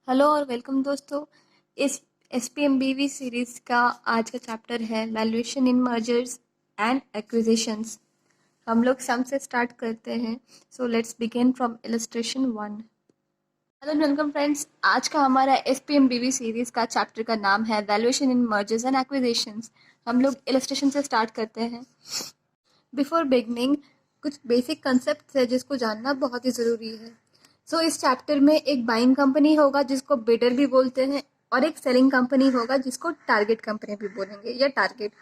Hello और welcome दोस्तों। इस एसपीएमबीवी सीरीज का आज का चैप्टर है valuation in mergers and acquisitions. हम लोग सम से स्टार्ट करते हैं। So let's begin from illustration 1। Hello welcome friends, आज का हमारा एसपीएमबीवी सीरीज का चैप्टर का नाम है valuation in mergers and acquisitions. हम लोग इलस्ट्रेशन से स्टार्ट करते हैं। बिफोर बिगनिंग कुछ बेसिक कंसेप्ट है जिसको जानना बहुत ही ज़रूरी है। सो इस चैप्टर में एक बाइंग कंपनी होगा जिसको बिडर भी बोलते हैं, और एक सेलिंग कंपनी होगा जिसको टारगेट कंपनी भी बोलेंगे या टारगेट।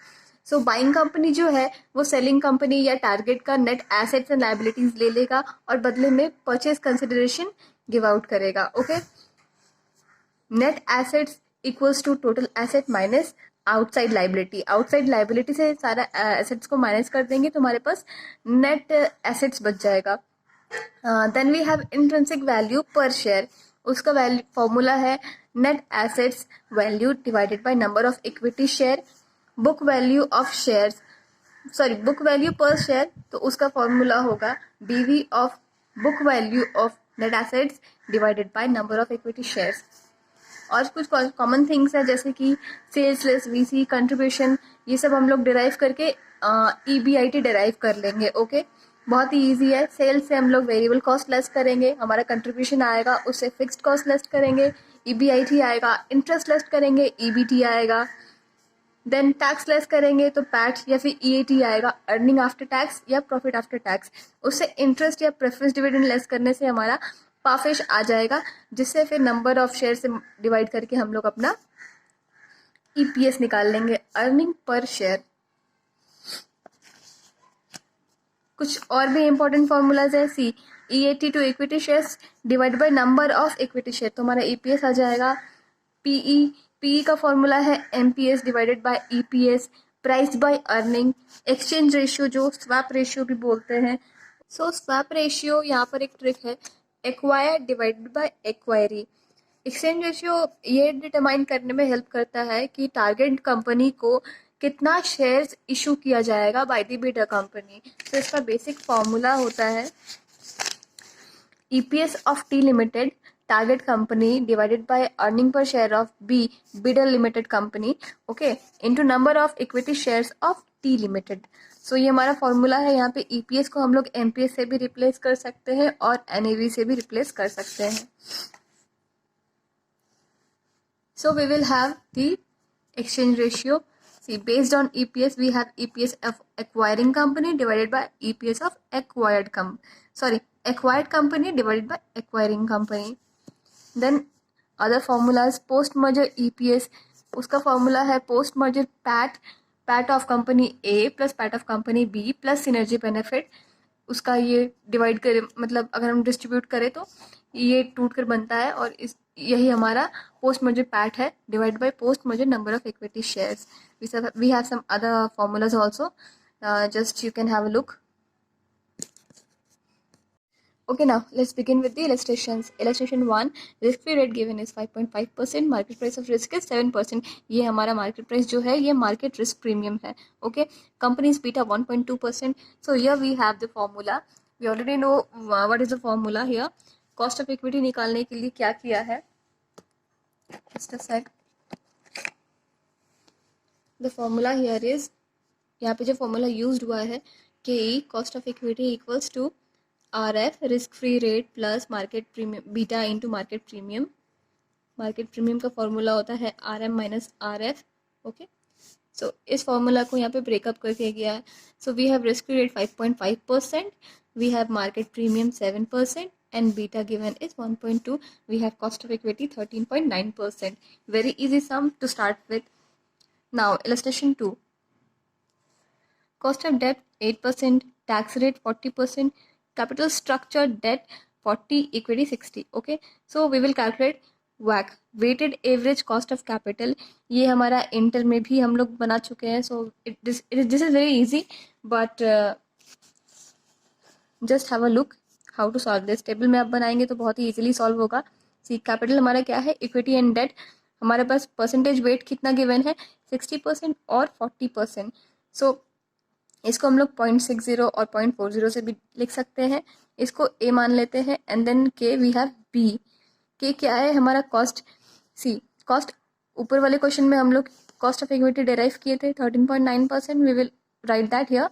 सो बाइंग कंपनी जो है वो सेलिंग कंपनी या टारगेट का नेट एसेट्स एंड लाइबिलिटीज ले लेगा और बदले में परचेज कंसिडरेशन गिव आउट करेगा। Okay, net assets equals to total asset minus outside liability. Outside liability से सारा एसेट्स को माइनस कर देंगे तो हमारे पास नेट एसेट्स बच जाएगा। Then we have intrinsic value per share. उसका वैल्यू फॉर्मूला है net assets value divided by number of equity share. Book value of shares, sorry book value per share, तो उसका फॉर्मूला होगा BV of book value of net assets divided by number of equity shares. और कुछ common things है जैसे कि sales less VC contribution, ये सब हम लोग डिराइव करके ईबीआईटी डिराइव कर लेंगे। ओके, बहुत ही इजी है। सेल्स से हम लोग वेरिएबल कॉस्ट लेस करेंगे, हमारा कंट्रीब्यूशन आएगा, उससे फिक्स्ड कॉस्ट लेस करेंगे, ईबीआईटी आएगा, इंटरेस्ट लेस करेंगे, ईबीटी आएगा, देन टैक्स लेस करेंगे तो पैट या फिर ईएटी आएगा, अर्निंग आफ्टर टैक्स या प्रॉफिट आफ्टर टैक्स। उससे इंटरेस्ट या प्रेफरेंस डिविडेंड लेस करने से हमारा पाफिश आ जाएगा, जिससे फिर नंबर ऑफ शेयर से डिवाइड करके हम लोग अपना ईपीएस निकाल लेंगे, अर्निंग पर शेयर। कुछ और भी इंपॉर्टेंट फॉर्मूलाज है। See EAT to equity shares divide by number of equity share, तो हमारा ईपीएस आ जाएगा। पीई का फॉर्मूला है MPS divided by EPS. Price by earning. Exchange ratio जो स्वैप रेशियो भी बोलते हैं। सो स्वैप रेशियो यहाँ पर एक ट्रिक है, acquire divided by acquiree. Exchange ratio ये डिटरमाइन करने में हेल्प करता है कि टारगेट कंपनी को कितना शेयर्स इशू किया जाएगा बाय द बिडर कंपनी। तो इसका बेसिक फॉर्मूला होता है EPS of T limited target company divided by earning per share of B bidder limited company, okay, into number of equity shares of T limited. So ये हमारा formula है। यहाँ पे EPS को हम लोग एमपीएस से भी रिप्लेस कर सकते हैं और एनएवी से भी रिप्लेस कर सकते हैं। So we will have the exchange ratio. See, based on EPS, we have EPS of acquiring company divided by EPS of acquired company divided by acquiring company. Then other formulas, post merger EPS, उसका formula है post merger PAT of company A plus PAT of company B plus synergy benefit। उसका ये divide करें, मतलब अगर हम distribute करें तो ये टूट कर बनता है, और इस यही हमारा पोस्ट मर्जर पैट है divide by post merger number of equity shares. We have some other formulas also, just you can have a look. Okay, now let's begin with the illustrations. Illustration 1, risk-free rate given is 5.5%, market price of risk is 7%. ये हमारा market price जो है ये market risk premium है. Okay, company's beta 1.2%. So here we have the formula. We already know what is the formula here. Cost of equity निकालने के लिए क्या किया है? Just a sec. The formula here is, यहाँ पे जो formula used हुआ है KE cost of equity equals to RF risk free rate plus market premium beta into market premium. Market premium का फॉर्मूला होता है RM minus RF। Okay, so इस formula को यहाँ पे ब्रेकअप करके गया है। So we have risk free rate 5.5%, we have market premium 7% and beta given is 1.2, we have cost of equity 13.9%। Very easy sum to start with. Now illustration 2, cost of debt 8%, tax rate 40%, capital structure debt 40, equity 60. Okay, so we will calculate WACC, weighted average cost of capital. ये हमारा inter में भी हम लोग बना चुके हैं। So this is very easy, but just have a look how to solve this. Table में आप बनाएंगे तो बहुत ही easily solve होगा। सी कैपिटल हमारा क्या है, इक्विटी एंड डेट। हमारे पास परसेंटेज वेट कितना गिवन है, 60% और 40%। सो इसको हम लोग 0.60 और 0.40 से भी लिख सकते हैं। इसको ए मान लेते हैं एंड देन के वी हैव बी। के क्या है हमारा कॉस्ट। सी कॉस्ट ऊपर वाले क्वेश्चन में हम लोग कॉस्ट ऑफ इक्विटी डिराइव किए थे 13.9%, we will write that here.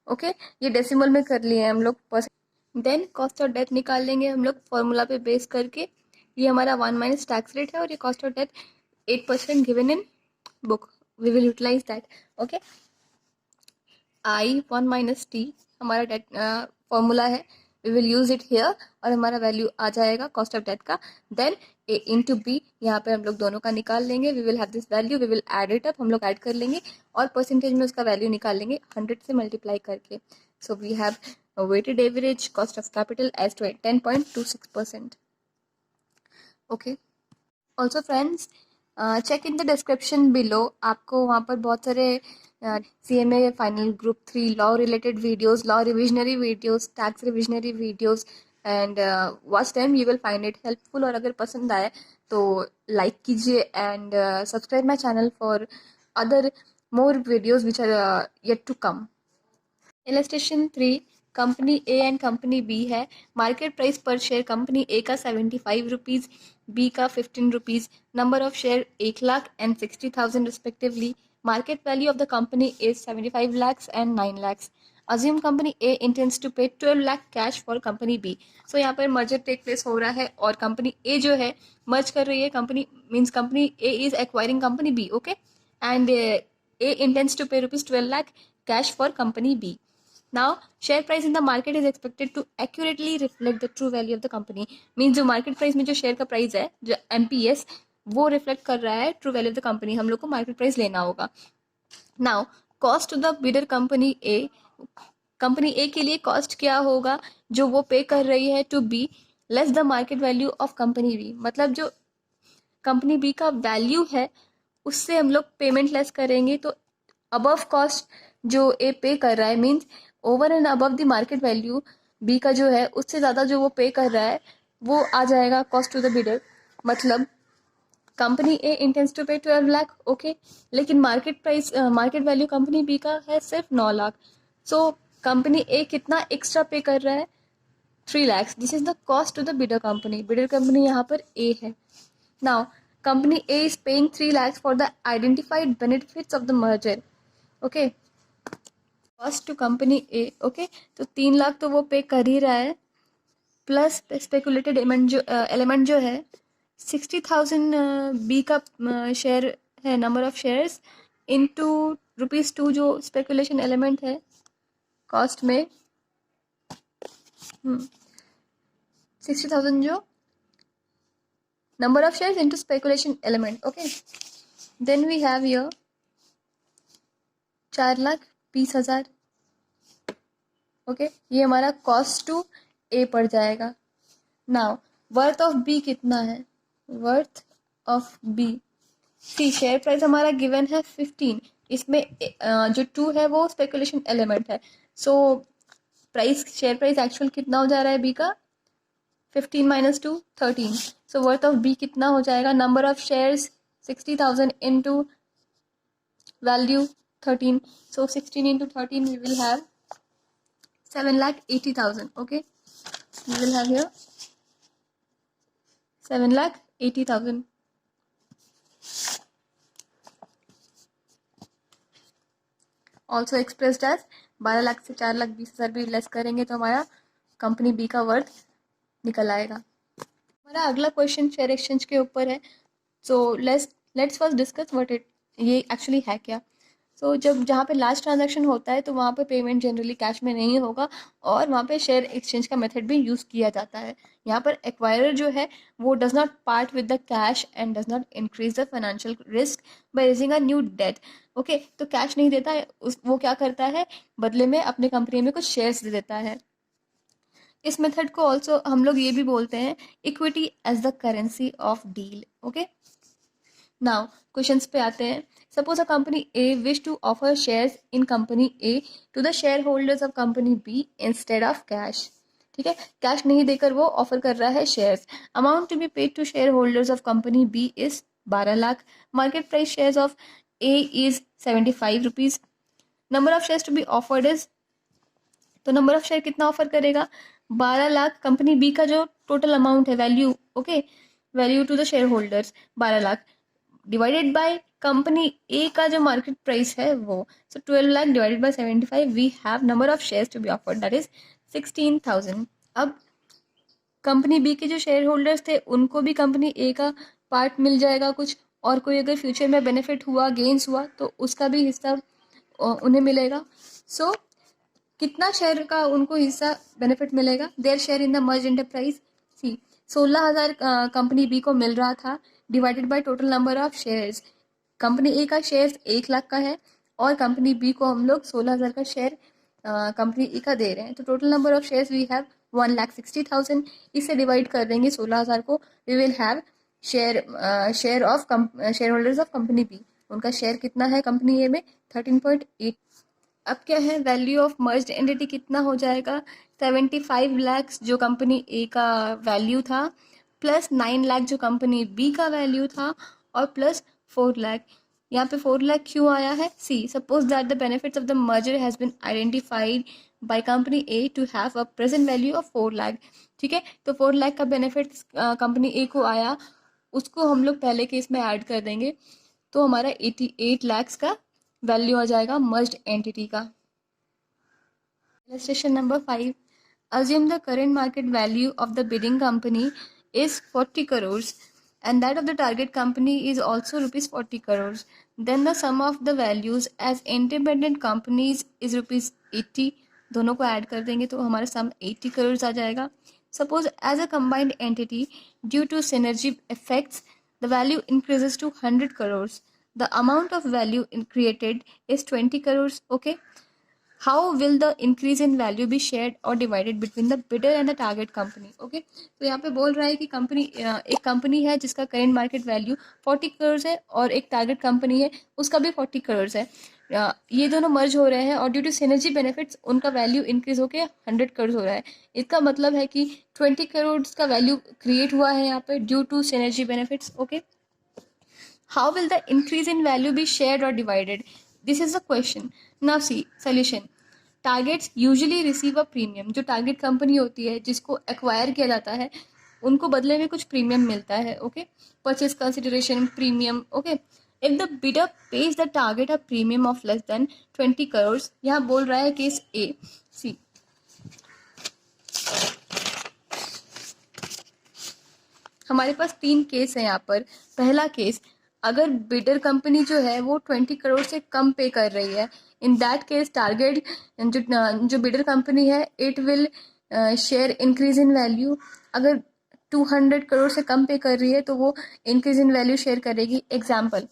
Okay, ये डेसिमल में कर लिए हैं हम लोग percent. Then cost of debt निकाल लेंगे हम लोग फॉर्मूला पे बेस करके। ये हमारा 1 माइनस टैक्स रेट है और ये cost of debt 8% given in book, we will utilise that. Okay, I 1 minus T हमारा डेट फॉर्मूला है, we will use it here और हमारा वैल्यू आ जाएगा कॉस्ट ऑफ डेट का। देन ए इंटू बी, यहाँ पे हम लोग दोनों का निकाल लेंगे, we will have this value, we will add it up, हम लोग ऐड कर लेंगे और परसेंटेज में उसका वैल्यू निकाल लेंगे 100 से मल्टीप्लाई करके। So we have weighted average cost of capital as 10.26%। Okay, also friends check in the description below, आपको वहाँ पर बहुत सारे CMA final group 3 law related videos, law revisionary videos, tax revisionary videos and watch them, you will find it helpful. और अगर पसंद आए तो लाइक कीजिए and subscribe my channel for other more videos which are yet to come. Illustration 3, company A and company B है। Market price per share company A का 75 rupees, B का 15 rupees. Number of share 1 lakh and 60,000 respectively. Market value of the company is 75 lakhs and 9 lakhs. Assume company A intends to pay 12 lakh cash for company B. So यहाँ पर merger take place हो रहा है और company A जो है merge कर रही है, company means company A is acquiring company B, okay? And A intends to pay rupees 12 lakh cash for company B. Now share price in the market is expected to accurately reflect the true value of the company. Means जो market price में जो share का price है, जो MPS, वो reflect कर रहा है true value of the company. हम लोग को मार्केट प्राइस लेना होगा। Now cost to the bidder company A, company A के लिए कॉस्ट क्या होगा जो वो पे कर रही है to B, less the market value of company B. मतलब जो कंपनी बी का वैल्यू है उससे हम लोग पेमेंट लेस करेंगे, तो अबव कॉस्ट जो ए पे कर रहा है means over and above the market value B का जो है उससे ज़्यादा जो वो पे कर रहा है वो आ जाएगा कॉस्ट टू द बिडर। मतलब कंपनी ए इंटेंस टू पे 12 लाख, ओके, लेकिन मार्केट वैल्यू कंपनी बी का है सिर्फ 9 लाख। सो कंपनी ए कितना एक्स्ट्रा पे कर रहा है, 3 lakhs। This is the cost to the bidder company. Bidder company यहाँ पर ए है। Now company A is paying 3 lakhs for the identified benefits of the merger, okay. Cost to company A, okay, तो 3 लाख तो वो पे कर ही रहा है, प्लस स्पेकुलेटेड एलिमेंट जो है 60,000 बी का शेयर है, नंबर ऑफ शेयर्स इनटू ₹2 जो स्पेकुलेशन एलिमेंट है कॉस्ट में, 60,000 जो number of shares into speculation element, okay. Then we have here 4,20,000, okay, ये हमारा कॉस्ट टू ए पड़ जाएगा। नाउ वर्थ ऑफ बी कितना है, worth of B, see share price हमारा गिवन है 15, इसमें जो 2 है वो स्पेकुलेशन एलिमेंट है। So price, share price actual कितना हो जा रहा है बी का, 15 minus 2 13। So worth of B कितना हो जाएगा, number of shares 60,000 into value 13। So 16 into 13 we will have 7,80,000, okay, we will have here 7,80,000। Also expressed as 12 lakh से 4,20,000 भी लेस करेंगे तो हमारा कंपनी बी का वर्थ निकल आएगा। हमारा अगला क्वेश्चन शेयर एक्सचेंज के ऊपर है। So let's first discuss what it, ये एक्चुअली है क्या। सो जब जहाँ पे लास्ट ट्रांजैक्शन होता है तो वहाँ पे पेमेंट जनरली कैश में नहीं होगा और वहाँ पे शेयर एक्सचेंज का मेथड भी यूज़ किया जाता है। यहाँ पर एक्वायरर जो है वो does not part with the cash and does not increase the financial risk by raising a new debt, okay. तो कैश नहीं देता है, वो क्या करता है, बदले में अपने कंपनी में कुछ शेयर्स दे देता है। इस मेथड को ऑल्सो हम लोग ये भी बोलते हैं equity as the currency of deal, okay. Now questions पे आते हैं। Suppose a company A wish to offer shares in company A to the share holders of company B instead of cash, ठीक है, कैश नहीं देकर वो offer कर रहा है shares. Amount to be paid to share holders of company B is 12 lakh. Market price shares of A is 75 rupees. Number of shares to be offered is, तो number of share कितना offer करेगा, 12 lakh. Company B का जो total amount है, value okay, value to the share holders 12 lakh divided by company A का जो market price है वो, so 12 lakh divided by 75, we have number of shares to be offered that is 16,000। अब company B के जो शेयर होल्डर्स थे उनको भी कंपनी ए का पार्ट मिल जाएगा कुछ, और कोई अगर फ्यूचर में बेनिफिट हुआ, गेन्स हुआ, तो उसका भी हिस्सा उन्हें मिलेगा। सो कितना शेयर का उनको हिस्सा बेनिफिट मिलेगा? Their share in the merge enterprise C, 16,000 company B को मिल रहा था divided by total number of shares. Company A का शेयर 1 लाख का है और कंपनी बी को हम लोग 16,000 का शेयर कंपनी ए का दे रहे हैं, तो total number of shares we have 1,60,000। इससे डिवाइड कर देंगे 16,000 को, we will have share of share holders of company B. उनका शेयर कितना है कंपनी ए में? 13.8। अब क्या है, वैल्यू ऑफ मर्ज्ड एंटिटी कितना हो जाएगा? 75 लाख जो कंपनी ए का वैल्यू था, प्लस 9 लाख जो कंपनी बी का वैल्यू था, और प्लस 4 लाख। यहाँ पे 4 लाख क्यों आया है? See, suppose that the benefits of the merger has been identified by company A to have a present value of 4 lakh. ठीक है, तो 4 लाख का बेनिफिट कंपनी ए को आया, उसको हम लोग पहले केस में ऐड कर देंगे, तो हमारा 88 लाख का वैल्यू आ जाएगा मर्ज्ड एंटिटी का। Illustration number 5. Assume the current market value of the bidding company is 40 crores and that of the target company is also rupees 40 crores. Then the sum of the values as independent companies is rupees 80. दोनों को add कर देंगे तो हमारा सम 80 crores आ जाएगा। Suppose as a combined entity, due to synergy effects, the value increases to 100 crores. The amount of value created is 20 crores. Okay. How will the increase in value be shared or divided between the bidder and the target company? Okay, तो यहाँ पे बोल रहा है कि एक company है जिसका करेंट मार्केट वैल्यू 40 करोड़ है और एक टारगेट कंपनी है उसका भी 40 करोड़ है। ये दोनों मर्ज हो रहे हैं और ड्यू टू सिनर्जी बेनिफिट्स उनका वैल्यू इंक्रीज होकर 100 करोड़ हो रहा है। इसका मतलब है कि 20 करोड़ का वैल्यू क्रिएट हुआ है यहाँ पे due to synergy benefits. Okay, how will the increase in value be shared or divided? This is the question. Now see solution. Targets usually receive a premium. जो टारगेट कंपनी होती है जिसको acquire किया जाता है उनको बदले में कुछ प्रीमियम मिलता है। Okay, purchase consideration premium. Okay, if the bidder page the target a premium of less than 20 crore, यहाँ बोल रहा है केस ए। सी, हमारे पास 3 केस है यहाँ पर। पहला केस, अगर बिडर कंपनी जो है वो 20 करोड़ से कम पे कर रही है, इन दैट केस टारगेट जो बिडर कंपनी है it will share increase in value. अगर 200 करोड़ से कम पे कर रही है तो वो इंक्रीज इन वैल्यू शेयर करेगी। Example,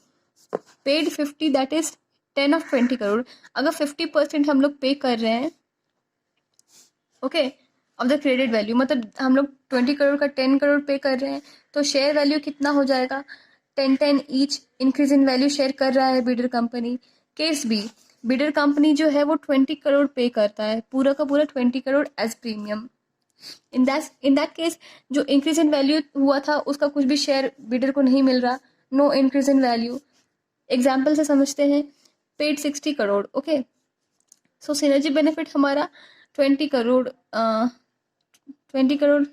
paid 50 that is 10 of 20 crore. अगर 50% हम लोग पे कर रहे हैं okay of the credit value, मतलब हम लोग 20 करोड़ का 10 करोड़ पे कर रहे हैं, तो शेयर वैल्यू कितना हो जाएगा? 10-10 each increase in value share कर रहा है bidder company. Case B, bidder company जो है वो 20 करोड़ पे करता है, पूरा का पूरा 20 crore as premium. In that case जो इंक्रीज इन वैल्यू हुआ था उसका कुछ भी शेयर बिडर को नहीं मिल रहा, no increase in value. Example से समझते हैं, paid 60 crore. Okay, so synergy benefit हमारा 20 करोड़ 20 करोड़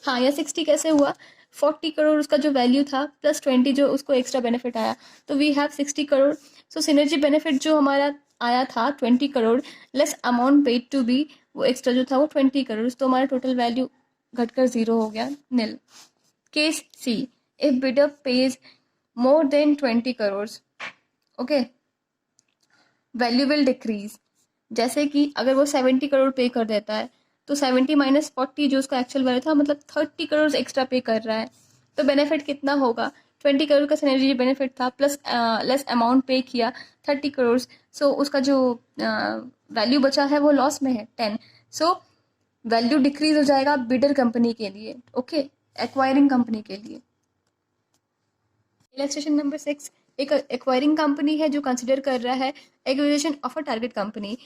हाँ, या 60 कैसे हुआ? 40 करोड़ उसका जो वैल्यू था प्लस 20 जो उसको एक्स्ट्रा बेनिफिट आया, तो we have 60 crore. So synergy benefit जो हमारा आया था 20 crore less amount paid to B, वो एक्स्ट्रा जो था वो 20 करोड़, तो हमारा टोटल वैल्यू घटकर 0 हो गया, nil. Case C, if bidder pays more than 20 crore okay, value will decrease. जैसे कि अगर वो 70 करोड़ पे कर देता है तो 70 माइनस 40 जो उसका एक्चुअल वैल्यू था, मतलब 30 करोड़ एक्स्ट्रा पे कर रहा है, तो बेनिफिट कितना होगा? 20 करोड़ का सिनर्जी बेनिफिट था प्लस लेस अमाउंट पे किया 30 करोड़, सो उसका जो वैल्यू बचा है वो लॉस में है 10। सो वैल्यू डिक्रीज हो जाएगा बिडर कंपनी के लिए, ओके, एक्वायरिंग कंपनी के लिए। इलस्ट्रेशन नंबर 6, एक एक्वायरिंग कंपनी है जो कंसिडर कर रहा है acquisition of a target company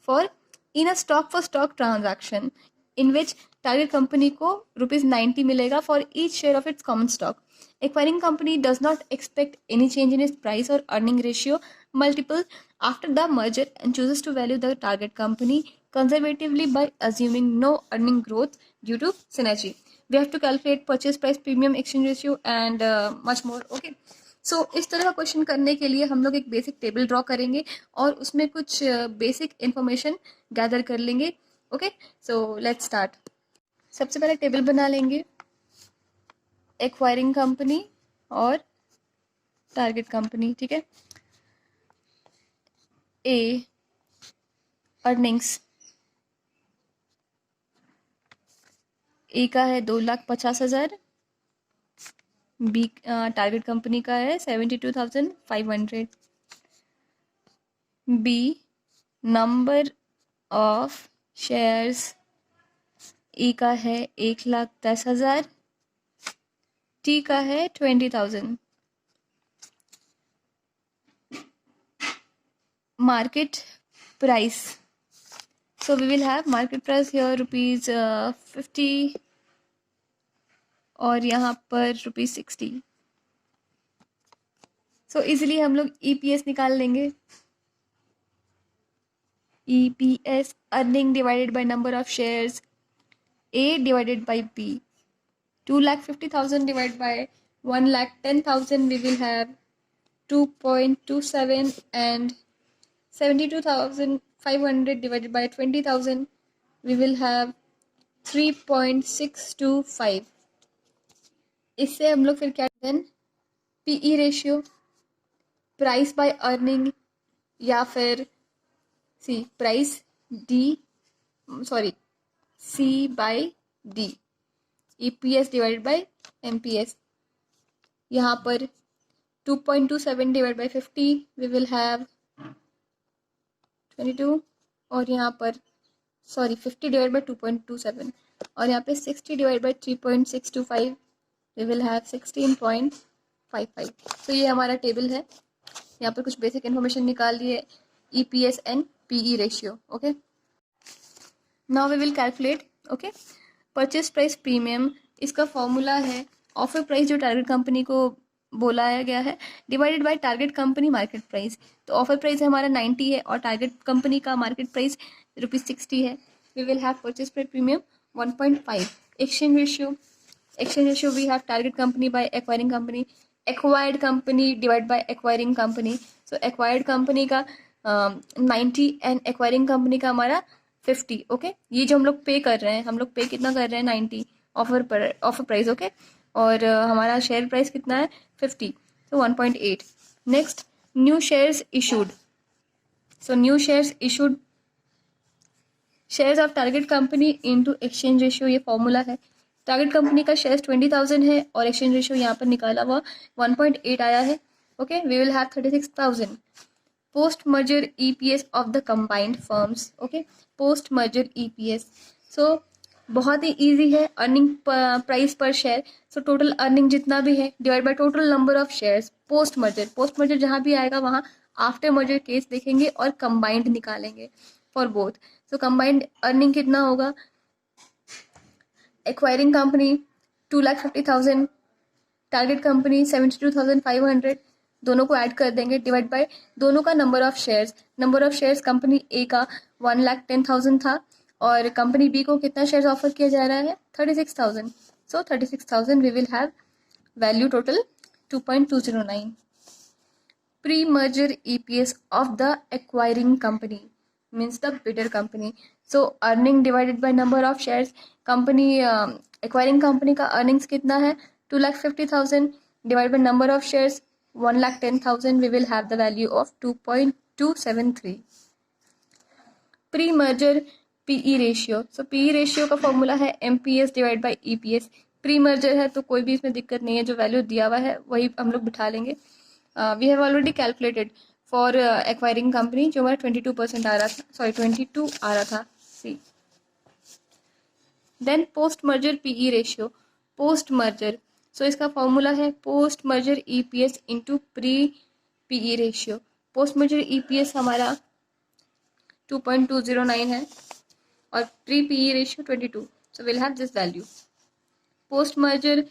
for in a stock for stock transaction in which target company को ₹90 मिलेगा for each share of its common stock. Acquiring company does not expect any change in its price or earning ratio multiple after the merger and chooses to value the target company conservatively by assuming no earning growth due to synergy. We have to calculate purchase price, premium, exchange ratio and much more. Okay, सो इस तरह का question करने के लिए हम लोग एक basic table draw करेंगे और उसमें कुछ बेसिक इंफॉर्मेशन गैदर कर लेंगे. Okay, so let's start. सबसे पहले टेबल बना लेंगे एक्वायरिंग कंपनी और टारगेट कंपनी. ठीक है, ए अर्निंग्स, ए का है 2,50,000, बी टारगेट कंपनी का है 72,500, बी नंबर ऑफ शेयर्स, ई का है 1,10,000, टी का है 20,000. Market price, so we will have market price here rupees 50 और यहाँ पर rupees 60. so easily हम लोग EPS निकाल लेंगे. EPS earning divided by number of shares, A divided by B. 2,50,000 divided by 1,10,000 we will have 2.27 and 72,500 divided by 20,000 we will have 3.625. इससे हम लोग फिर क्या then PE ratio, price by earning या फिर price C by D, EPS divided by MPS. यहाँ पर 2.27 divide by 50 we will have 22 और यहाँ पर 50 डिवाइड बाय 2.27 और यहाँ पे 60 divide by 3.625 we will have 16.55. तो ये हमारा टेबल है. यहाँ पर कुछ बेसिक इन्फॉर्मेशन निकाल ली है, EPS and PE ratio. Okay, now we will calculate. Okay, purchase price premium, इसका फॉर्मूला है ऑफर प्राइस जो टारगेट कंपनी को बोलाया गया है divided by target company market price. तो ऑफर प्राइस हमारा 90 है और टारगेट कंपनी का मार्केट प्राइस ₹60 है. We will have purchase price premium 1.5. Exchange ratio we have target company by acquiring company, acquired company divide by acquiring company. So acquired company का 90 and acquiring company का हमारा 50. Okay, ये जो हम लोग पे कर रहे हैं, हम लोग पे कितना कर रहे हैं 90 ऑफर प्राइस. ओके, और हमारा शेयर प्राइस कितना है 50, तो 1.8. Next, new shares issued. So new shares issued, shares of target company into exchange ratio, ये फॉर्मूला है. टारगेट कंपनी का शेयर्स 20,000 है और एक्सचेंज रेशियो यहाँ पर निकाला हुआ 1.8 आया है. Okay, we will have 36,000. Post merger EPS of the combined firms. Okay, post merger EPS. So बहुत ही इजी है. Earning price per share, so total earning जितना भी है divide by total number of shares. Post merger जहाँ भी आएगा वहाँ आफ्टर मर्जर केस देखेंगे और कंबाइंड निकालेंगे for both. So combined earning कितना होगा, एक्वायरिंग कंपनी 2,50,000, टारगेट कंपनी 72,500, दोनों को ऐड कर देंगे डिवाइड बाय दोनों का number of shares. Company A का 1,10,000 था और कंपनी बी को कितना शेयर्स ऑफर किया जा रहा है 36,000. So 36,000 we will have value total 2.209. Pre merger EPS of the acquiring company means the bidder company. So earning divided by number of shares, company acquiring company का earnings कितना है 2,50,000 divide by number of shares 1,10,000, we will have the value of 2.273. Pre merger PE ratio, so PE ratio का formula है MPS divide by EPS. Pre merger है तो कोई भी इसमें दिक्कत नहीं है, जो वैल्यू दिया हुआ है वही हम लोग बिठा लेंगे. We have already calculated for acquiring company जो हमारा 22% आ रहा था, 22 आ रहा था. See then post merger PE ratio, post merger, so इसका फॉर्मूला है post merger EPS into pre PE ratio. Post merger EPS हमारा 2.209 है और pre PE ratio 22, so will have this value. Post merger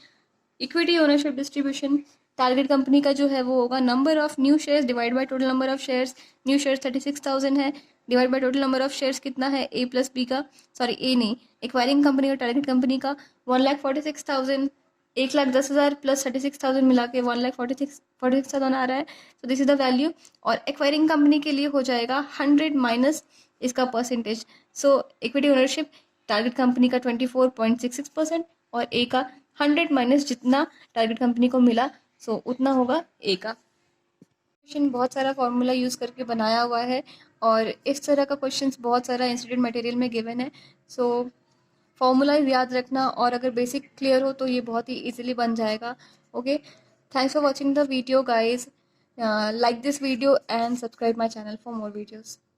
equity ownership distribution, target company का जो है वो होगा number of new shares divide by total number of shares. New shares 36,000 है divide by total number of shares कितना है ए plus B का, sorry ए नहीं, एक्वायरिंग कंपनी और टारगेट कंपनी का 1,46,000, 1,10,000 प्लस 36,000 मिला के 1,46,000 आ रहा है. So this is the value. और एक्वायरिंग कंपनी के लिए हो जाएगा 100 माइनस इसका परसेंटेज. सो इक्विटी ओनरशिप टारगेट कंपनी का 24.66% और ए का 100 माइनस जितना टारगेट कंपनी को मिला, सो उतना होगा ए का. क्वेश्चन बहुत सारा फॉर्मूला यूज़ करके बनाया हुआ है और इस तरह का क्वेश्चंस बहुत सारा इंस्टीट्यूट मटेरियल में गिवन है. सो फॉर्मूला याद रखना और अगर बेसिक क्लियर हो तो ये बहुत ही इजीली बन जाएगा. Okay, thanks for watching the video guys. Like this video and subscribe my channel for more videos.